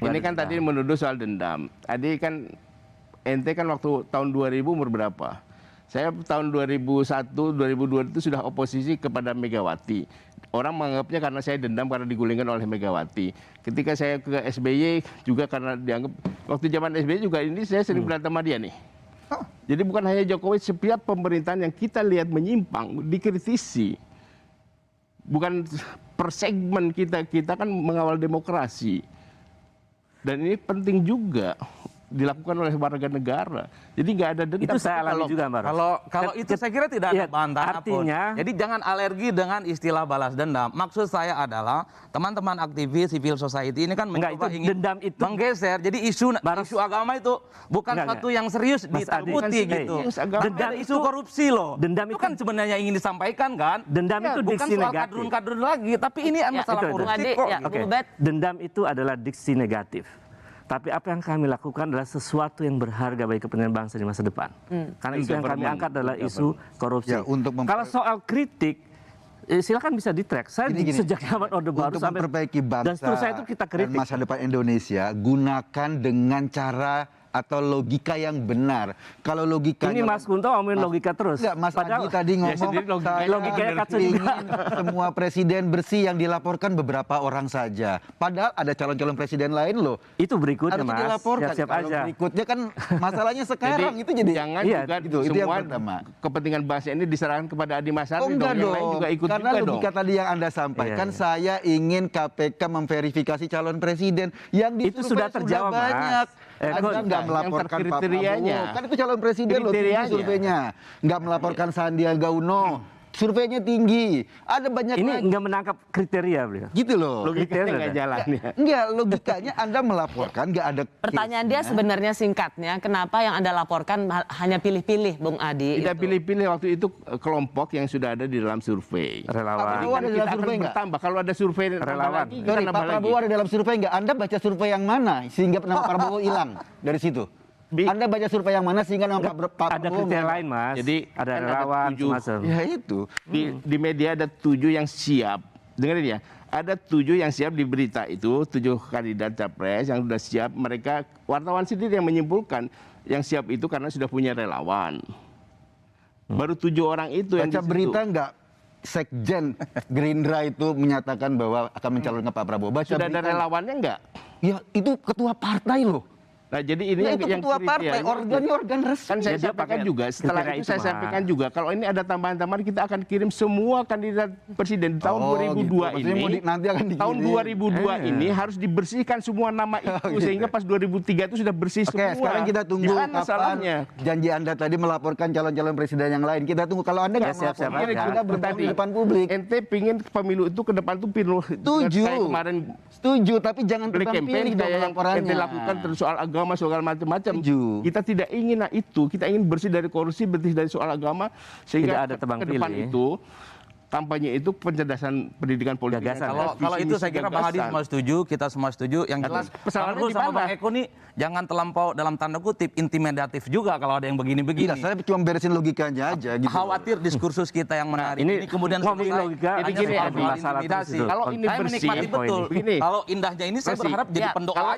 Ini kan tadi menuduh soal dendam. Tadi kan ente kan waktu tahun 2000 umur berapa? Saya tahun 2001, 2002 itu sudah oposisi kepada Megawati. Orang menganggapnya karena saya dendam karena digulingkan oleh Megawati. Ketika saya ke SBY juga karena dianggap waktu zaman SBY juga ini saya sering berantem sama dia nih. Jadi bukan hanya Jokowi, setiap pemerintahan yang kita lihat menyimpang dikritisi. Bukan per segmen kita kan mengawal demokrasi. Dan ini penting juga dilakukan oleh warga negara. Jadi nggak ada dendam. Itu saya alami juga, Mbak. Kalau itu saya kira tidak ada bantahan artinya, apapun. Jadi jangan alergi dengan istilah balas dendam. Maksud saya adalah teman-teman aktivis civil society ini kan mencoba ingin dendam itu menggeser. Jadi isu agama itu bukan satu yang serius ditakuti gitu. Dendam isu korupsi loh. Dendam itu kan sebenarnya ingin disampaikan kan. Dendam itu bukan diksi soal negatif. kadrun-kadrun lagi, tapi ini masalah korupsi kok. Dendam itu adalah diksi negatif. Tapi apa yang kami lakukan adalah sesuatu yang berharga bagi kepentingan bangsa di masa depan. Karena isu yang kami angkat adalah isu korupsi. Ya, kalau soal kritik, silakan bisa di-track. Saya sejak zaman Orde Baru untuk sampai memperbaiki bangsa dan seterusnya itu kita kritik. dan masa depan Indonesia, gunakan dengan cara atau logika yang benar. Kalau logikanya... Ini Mas Kunto ngomongin logika terus. Enggak, Mas Adi tadi ngomong logikanya ingin semua presiden bersih yang dilaporkan beberapa orang saja. Padahal ada calon-calon presiden lain loh. Itu berikutnya, Harus Mas. dilaporkan. Siap-siap Kalau aja. berikutnya kan masalahnya sekarang itu jadi jangan juga itu semua yang pertama. kepentingan bangsa ini diserahkan kepada Adi Masyari. Enggak Yang lain dong, juga ikut karena juga logika tadi yang Anda sampaikan, saya ingin KPK memverifikasi calon presiden yang itu sudah terjawab, banyak. Anda nggak melaporkan Pak kriterianya. Prabowo, kan itu calon presiden loh, tinggi surveinya. Nggak melaporkan Sandiaga Uno, surveinya tinggi. Ada banyak ini lagi. nggak menangkap kriteria beliau. Gitu loh. Logikanya nggak jalan ya. Enggak, logikanya Anda melaporkan nggak ada. Pertanyaan dia sebenarnya singkatnya, kenapa yang Anda laporkan hanya pilih-pilih, Bung Adi? Tidak pilih-pilih waktu itu kelompok yang sudah ada di dalam survei. Relawan. Prabowo ada dalam survei nggak? Bertambah. Kalau ada survei Relawan. Sorry, Pak Prabowo ada dalam survei nggak? Anda baca survei yang mana sehingga nama Prabowo hilang dari situ? Anda baca survei yang mana sehingga nama Pak Prabowo ada kriteria lain, Mas. Jadi ada kan relawan ada 7. semacam. Ya itu. Di media ada 7 yang siap. Dengerin ya. Ada 7 yang siap di berita itu, 7 kandidat capres yang sudah siap. Mereka wartawan sendiri yang menyimpulkan yang siap itu karena sudah punya relawan. Baru 7 orang itu yang Baca berita nggak? Sekjen Gerindra itu menyatakan bahwa akan mencalonkan Pak Prabowo. Baca sudah ada berita. relawannya enggak? Ya itu ketua partai loh. Nah, jadi ini Nah, itu yang ketua partai, kriteria. organnya organ resmi. Kan saya Dia sampaikan pakai juga, setelah kriteria itu itu, saya Mas. sampaikan juga, kalau ini ada tambahan-tambahan kita akan kirim semua kandidat presiden di tahun Oh, 2002 gitu. Maksudnya ini. nanti akan dikirim. Tahun 2002 ini harus dibersihkan semua nama itu gitu. sehingga pas 2003 itu sudah bersih Oke, semua. sekarang kita tunggu Gimana kapan masalahnya? janji Anda tadi melaporkan calon-calon presiden yang lain. Kita tunggu. Kalau Anda nggak siap-siap melaporkan, aja. kita berbohong di depan publik. Ente pingin pemilu itu ke depan tuh pilu. Setuju. Kayak kemarin Setuju, tapi jangan beli tebang campaign pilih dong kayak yang laporannya. ente lakukan terus soal agama, soal macam-macam. Setuju. Kita tidak ingin itu. Kita ingin bersih dari korupsi, bersih dari soal agama sehingga Tidak ada tebang ke depan pilih. itu kampanye itu pencerdasan pendidikan politik. Gagasan. Kalau itu saya kira Bang Adi semua setuju, kita semua setuju. Yang jelas persoalannya Bang Rul di sama mana? Bang Eko nih jangan terlampau dalam tanda kutip intimidatif juga kalau ada yang begini-begini. Enggak, saya cuma beresin logikanya aja gitu. Khawatir diskursus kita yang menarik ini ini kemudian ngomongin selesai logika, hanya jadi gini, soal Adi, soal masalah intimidasi. terus itu. Kalau ini Saya bersih, menikmati betul. begini. Kalau indahnya ini saya Bersih. berharap jadi Ya, pendoa.